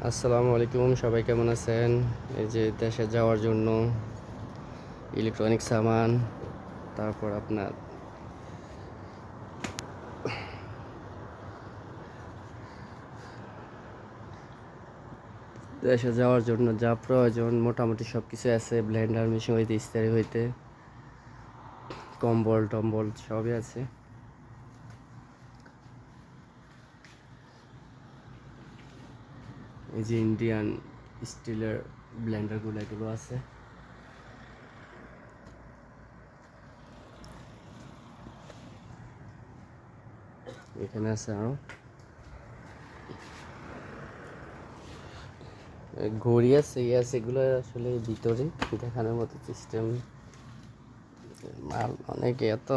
আসসালামু আলাইকুম, সবাই কেমন আছেন? এই যে দেশে যাওয়ার জন্য ইলেকট্রনিক সামান, তারপর আপনার দেশে যাওয়ার জন্য যা প্রয়োজন মোটামুটি সব কিছু আছে। ব্লেন্ডার মেশিন হইতে ইস্তারি হইতে কম্বল টম্বল সবই আছে। এই যে ইন্ডিয়ান স্টিলের ব্লেন্ডারগুলো এগুলো আছে। এখানে আছে আরো ঘড়ি আছে, এগুলো আসলে ভিতরে দেখানোর মতো সিস্টেম। মাল অনেক এত